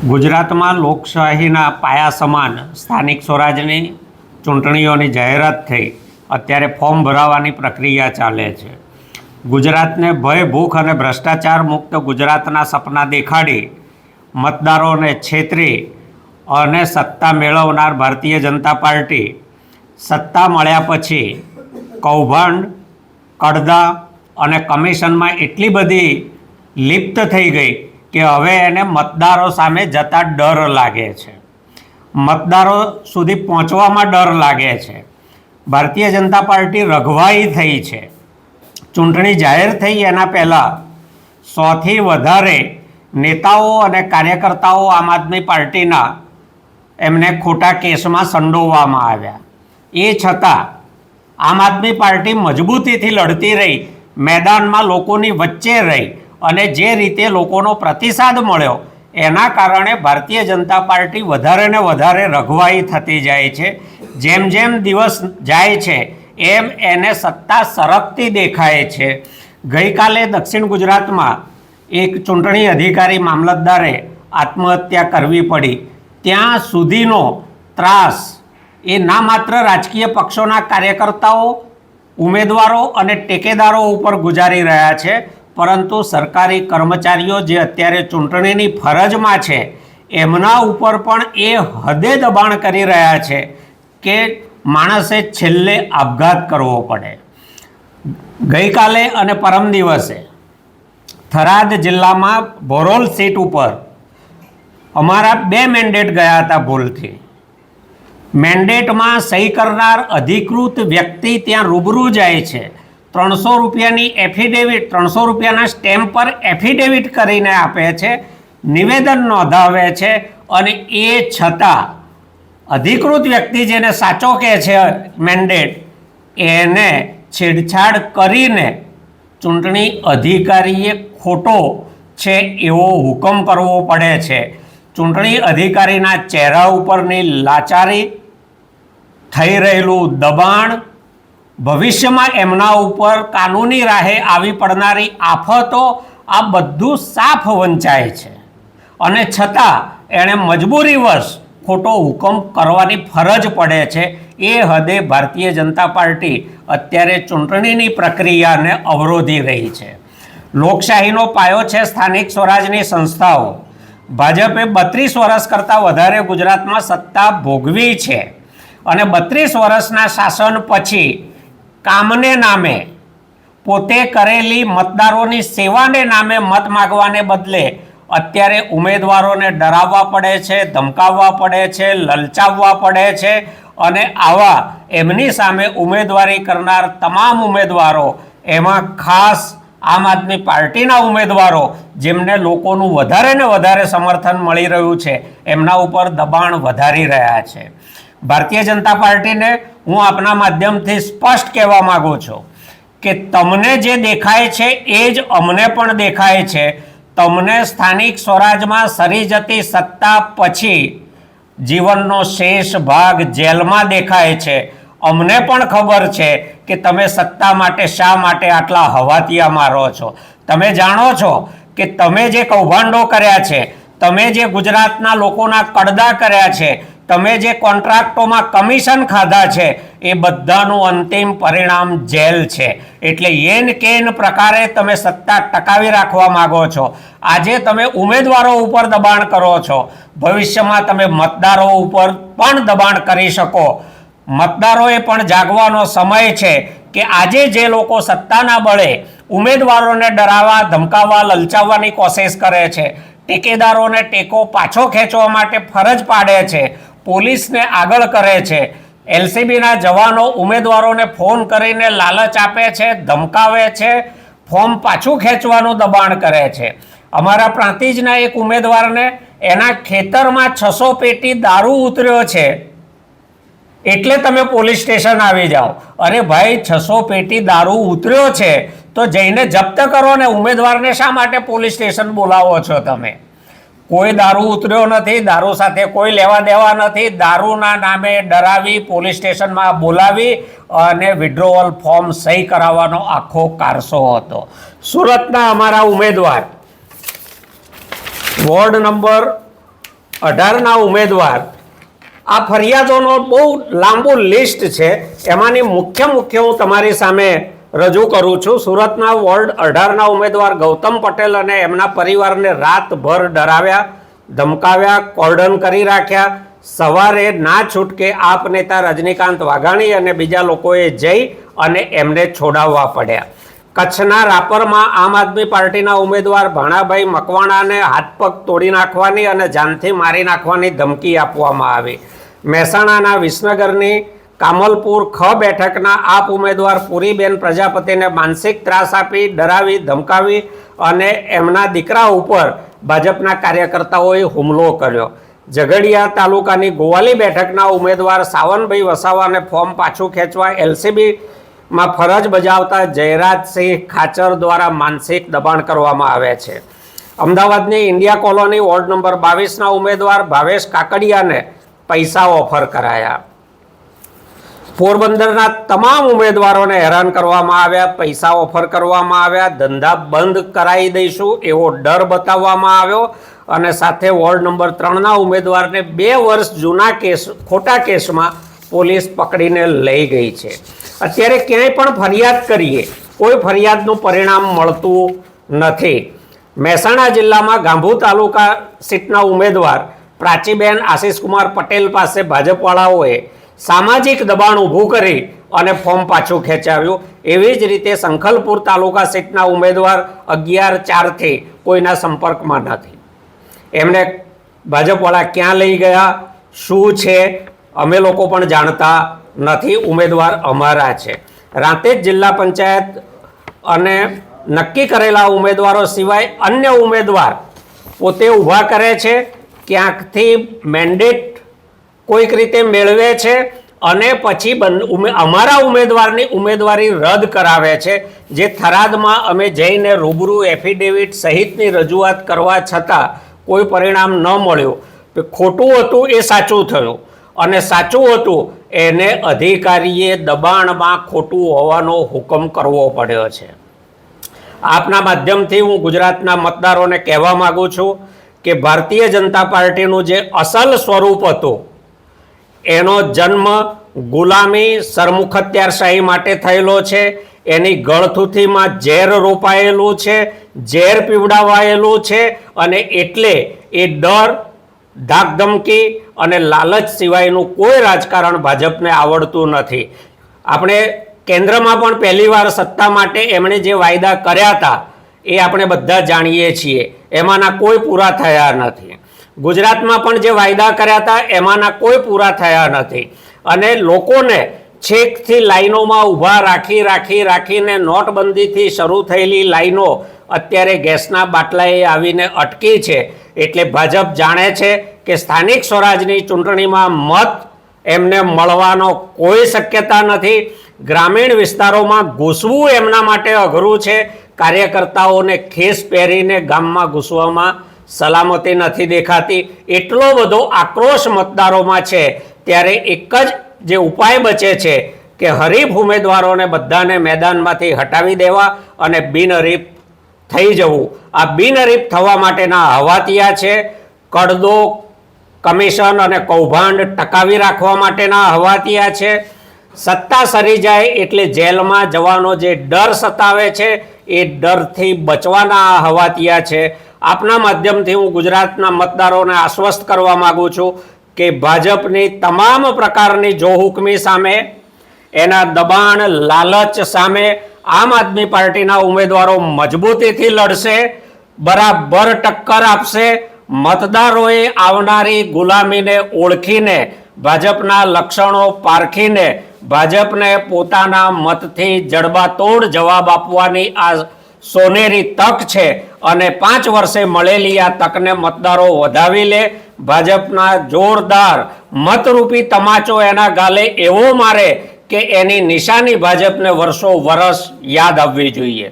ગુજરાતમાં લોકશાહીના પાયા સમાન સ્થાનિક સ્વરાજની ચૂંટણીઓની જાહેરાત થઈ. અત્યારે ફોર્મ ભરાવાની પ્રક્રિયા ચાલે છે. ગુજરાતને ભય, ભૂખ અને ભ્રષ્ટાચાર મુક્ત ગુજરાતના સપના દેખાડી મતદારોને છેતરી અને સત્તા મેળવનાર ભારતીય જનતા પાર્ટી સત્તા મળ્યા પછી કૌભાંડ, કડદા અને કમિશનમાં એટલી બધી લિપ્ત થઈ ગઈ કે હવે એને મતદારો સામે જતા ડર લાગે છે. મતદારો સુધી પહોંચવામાં ડર લાગે છે. ભારતીય જનતા પાર્ટી રઘવાઈ થઈ છે. ચૂંટણી જાહેર થઈ એના પહેલાં 100થી વધારે નેતાઓ અને કાર્યકર્તાઓ આમ આદમી પાર્ટીના એમને ખોટા કેસમાં સંડોવવામાં આવ્યા. એ છતાં આમ આદમી પાર્ટી મજબૂતીથી લડતી રહી, મેદાનમાં લોકોની વચ્ચે રહી અને જે રીતે લોકોનો પ્રતિસાદ મળ્યો એના કારણે ભારતીય જનતા પાર્ટી વધારે ને વધારે રઘવાઈ થતી જાય છે. જેમ જેમ દિવસ જાય છે એમ એને સત્તા સરકતી દેખાય છે. ગઈકાલે દક્ષિણ ગુજરાતમાં એક ચૂંટણી અધિકારી મામલતદારે આત્મહત્યા કરવી પડી. ત્યાં સુધીનો ત્રાસ એ ના માત્ર રાજકીય પક્ષોના કાર્યકર્તાઓ, ઉમેદવારો અને ટેકેદારો ઉપર ગુજારી રહ્યા છે, પરંતુ સરકારી કર્મચારીઓ જે અત્યારે ચૂંટણીની ફરજમાં છે એમના ઉપર પણ એ હદે દબાણ કરી રહ્યા છે કે માણસે છેલ્લે આપઘાત કરવો પડે. ગઈકાલે અને પરમ દિવસે થરાદ જિલ્લામાં બોરોલ સીટ ઉપર અમારા 2 મેન્ડેટ ગયા હતા ભૂલથી. મેન્ડેટમાં સહી કરનાર અધિકૃત વ્યક્તિ ત્યાં રૂબરૂ જાય છે, 300 રૂપિયાની એફિડેવિટ, 300 રૂપિયાના સ્ટેમ્પ પર એફિડેવિટ કરીને આપે છે, નિવેદન નોંધાવે છે અને એ છતાં અધિકૃત વ્યક્તિ જેને સાચો કહે છે મેન્ડેટ એને છેડછાડ કરીને ચૂંટણી અધિકારીએ ખોટો છે એવો હુકમ કરવો પડે છે. ચૂંટણી અધિકારીના ચહેરા ઉપરની લાચારી, થઈ રહેલું દબાણ, ભવિષ્યમાં એમના ઉપર કાનૂની રાહે આવી પડનારી આફતો, આ બધું સાફ વંચાય છે અને છતાં એણે મજબૂરીવશ ખોટો હુકમ કરવાની ફરજ પડે છે. એ હદે ભારતીય જનતા પાર્ટી અત્યારે ચૂંટણીની પ્રક્રિયાને અવરોધી રહી છે. લોકશાહીનો પાયો છે સ્થાનિક સ્વરાજની સંસ્થાઓ. ભાજપે 32 વર્ષ કરતાં વધારે ગુજરાતમાં સત્તા ભોગવી છે અને 32 વર્ષના શાસન પછી કામને નામે, પોતે કરેલી મતદારોની સેવાને નામે મત માગવાને બદલે અત્યારે ઉમેદવારોને ડરાવવા પડે છે, ધમકાવવા પડે છે, લલચાવવા પડે છે અને આવા એમની સામે ઉમેદવારી કરનાર તમામ ઉમેદવારો, એમાં ખાસ આમ આદમી પાર્ટીના ઉમેદવારો જેમને લોકોનું વધારે ને વધારે સમર્થન મળી રહ્યું છે, એમના ઉપર દબાણ વધારી રહ્યા છે. ભારતીય જનતા પાર્ટીને હું આપના માધ્યમથી સ્પષ્ટ કહેવા માગું છું કે તમને જે દેખાય છે એ જ અમને પણ દેખાય છે. તમને સ્થાનિક સ્વરાજમાં સરી જતી સત્તા પછી જીવનનો શેષ ભાગ જેલમાં દેખાય છે. અમને પણ ખબર છે કે તમે સત્તા માટે શા માટે આટલા હવાતિયા મારો છો. તમે જાણો છો કે તમે જે કૌભાંડો કર્યા છે, તમે જે ગુજરાતના લોકોના કડદા કર્યા છે, તમે જે કોન્ટ્રાક્ટોમાં કમિશન ખાધા છે, એ બધાનું અંતિમ પરિણામ જેલ છે. એટલે એન કેન પ્રકારે તમે સત્તા ટકાવી રાખવા માગો છો. આજે તમે ઉમેદવારો ઉપર દબાણ કરો છો, ભવિષ્યમાં તમે મતદારો ઉપર પણ દબાણ કરી શકો. મતદારોએ પણ જાગવાનો સમય છે કે આજે જે લોકો સત્તાના બળે ઉમેદવારોને ડરાવવા, ધમકાવવા, લલચાવવાની કોશિશ કરે છે, ટેકેદારોને ટેકો પાછો ખેંચવા માટે ફરજ પાડે છે, પોલીસને આગળ કરે છે, એલસીબીના જવાનો ઉમેદવારોને ફોન કરીને લાલચ આપે છે, ધમકાવે છે, ફોર્મ પાછું ખેંચવાનું દબાણ કરે છે. અમારા પ્રાંતિજના એક ઉમેદવારને એના ખેતરમાં 600 પેટી દારૂ ઉતર્યો છે એટલે તમે પોલીસ સ્ટેશન આવી જાઓ. અરે ભાઈ, 600 પેટી દારૂ ઉતર્યો છે તો જઈને જપ્ત કરો ને, ઉમેદવારને શા માટે પોલીસ સ્ટેશન બોલાવો છો તમે? કોઈ દારૂ ઉતર્યો નથી, દારૂ સાથે કોઈ લેવા દેવા નથી. દારૂના નામે ડરાવી પોલીસ સ્ટેશનમાં બોલાવી અને વિડ્રોવલ ફોર્મ સહી કરાવવાનો આખો કારસો હતો. સુરતના અમારા ઉમેદવાર વોર્ડ નંબર 18ના ઉમેદવાર, આ ફરિયાદોનો બહુ લાંબુ લિસ્ટ છે, એમાંની મુખ્ય હું તમારી સામે રજૂ કરું છું. સુરતના વોર્ડ 18ના ઉમેદવાર ગૌતમ પટેલ અને એમના પરિવારને રાતભર ડરાવ્યા, ધમકાવ્યા, કોર્ડન કરી રાખ્યા. સવારે ના છૂટકે આપ નેતા રજનીકાંત વાઘાણી અને બીજા લોકોએ જઈ અને એમને છોડાવવા પડ્યા. કચ્છના રાપરમાં આમ આદમી પાર્ટીના ઉમેદવાર ભાણાભાઈ મકવાણાને હાથ પગ તોડી નાખવાની અને જાનથી મારી નાખવાની ધમકી આપવામાં આવી. મહેસાણાના વિસનગરની કામલપુર ખ બેઠકના આપ ઉમેદવાર પુરીબેન પ્રજાપતિને માનસિક ત્રાસ આપી, ડરાવી, ધમકાવી અને એમના દીકરા ઉપર ભાજપના કાર્યકર્તાઓએ હુમલો કર્યો. ઝઘડિયા તાલુકાની ગોવાલી બેઠકના ઉમેદવાર સાવનભાઈ વસાવાને ફોર્મ પાછું ખેંચવા એલસીબીમાં ફરજ બજાવતા જયરાજસિંહ ખાચર દ્વારા માનસિક દબાણ કરવામાં આવે છે. અમદાવાદની ઇન્ડિયા કોલોની વોર્ડ નંબર 22ના ઉમેદવાર ભાવેશ કાકડિયાને પૈસા ઓફર કરાયા. પોરબંદરના તમામ ઉમેદવારોને હેરાન કરવામાં આવ્યા, પૈસા ઓફર કરવામાં આવ્યા, ધંધા બંધ કરાવી દઈશું એવો ડર બતાવવામાં આવ્યો અને સાથે વોર્ડ નંબર 3ના ઉમેદવારને 2 વર્ષ જૂના ખોટા કેસમાં પોલીસ પકડીને લઈ ગઈ છે. અત્યારે ક્યાંય પણ ફરિયાદ કરીએ, કોઈ ફરિયાદનું પરિણામ મળતું નથી. મહેસાણા જિલ્લામાં ગાંભુ તાલુકા સીટના ઉમેદવાર પ્રાચીબેન આશિષકુમાર પટેલ પાસે ભાજપવાળાઓએ સામાજિક દબાણ ઊભું કરી અને ફોર્મ પાછું ખેંચાવ્યું. એવી જ રીતે સંખલપુર તાલુકા સીટના ઉમેદવાર 11/4થી કોઈના સંપર્કમાં નથી. એમને ભાજપવાળા ક્યાં લઈ ગયા, શું છે, અમે લોકો પણ જાણતા નથી. ઉમેદવાર અમારા છે. રાંદેર જિલ્લા પંચાયત અને નક્કી કરેલા ઉમેદવારો સિવાય અન્ય ઉમેદવાર પોતે ઊભા કરે છે, ક્યાંકથી મેન્ડેટ કોઈક રીતે મેળવે છે અને પછી અમારા ઉમેદવારની ઉમેદવારી રદ કરાવે છે. જે થરાદમાં અમે જઈને રૂબરૂ એફિડેવિટ સહિતની રજૂઆત કરવા છતાં કોઈ પરિણામ ન મળ્યું. ખોટું હતું એ સાચું થયું અને સાચું હતું એને અધિકારીએ દબાણમાં ખોટું હોવાનો હુકમ કરવો પડ્યો છે. આપના માધ્યમથી હું ગુજરાતના મતદારોને કહેવા માગું છું કે ભારતીય જનતા પાર્ટીનું જે અસલ સ્વરૂપ હતું એનો જન્મ ગુલામી, સરમુખત્યારશાહી માટે થયેલો છે. એની ગળથૂથીમાં ઝેર રોપાયેલું છે, ઝેર પીવડાવાયેલું છે અને એટલે એ ડર, ધાકધમકી અને લાલચ સિવાયનું કોઈ રાજકારણ ભાજપને આવડતું નથી. આપણે કેન્દ્રમાં પણ પહેલીવાર સત્તા માટે એમણે જે વાયદા કર્યા હતા એ આપણે બધા જાણીએ છીએ, એમાંના કોઈ પૂરા થયા નથી. ગુજરાતમાં પણ જે વાયદા કર્યા હતા એમાંના કોઈ પૂરા થયા નથી અને લોકોને છેકથી લાઈનોમાં ઊભા રાખીને નોટબંધીથી શરૂ થયેલી લાઈનો અત્યારે ગેસના બાટલાએ આવીને અટકી છે. એટલે ભાજપ જાણે છે કે સ્થાનિક સ્વરાજની ચૂંટણીમાં મત એમને મળવાનો કોઈ શક્યતા નથી. ગ્રામીણ વિસ્તારોમાં ઘૂસવું એમના માટે અઘરું છે. કાર્યકર્તાઓને ખેસ પહેરીને ગામમાં ઘૂસવામાં સલામતી નથી દેખાતી. એટલો બધો આક્રોશ મતદારોમાં છે. ત્યારે એક જ જે ઉપાય બચે છે કે હરીફ ઉમેદવારોને બધાને મેદાનમાંથી હટાવી દેવા અને બિનહરીફ થઈ જવું. આ બિનહરીફ થવા માટેના હવાતિયા છે. કડદો, કમિશન અને કૌભાંડ ટકાવી રાખવા માટેના હવાતિયા છે. સત્તા સરી જાય એટલે જેલમાં જવાનો જે ડર સતાવે છે એ ડરથી બચવાના હવાતિયા છે. આપના માધ્યમથી હું ગુજરાતના મતદારોને આશ્વસ્ત કરવા માગું છું કે ભાજપની તમામ પ્રકારની જોહુકમી સામે, એના દબાણ, લાલચ સામે આમ આદમી પાર્ટીના ઉમેદવારો મજબૂતીથી લડશે, બરાબર ટક્કર આપશે. મતદારોએ આવનારી ગુલામીને ઓળખીને, ભાજપના લક્ષણો પારખીને ભાજપને પોતાના મતથી જડબાતોડ જવાબ આપવાની આ સોનેરી તક છે અને 5 વર્ષે મળેલી આ તકને મતદારો વધાવી લે. ભાજપના જોરદાર મતરૂપી તમાચો એના ગાલે એવો મારે કે એની નિશાની ભાજપને વર્ષો વરસ યાદ આવવી જોઈએ.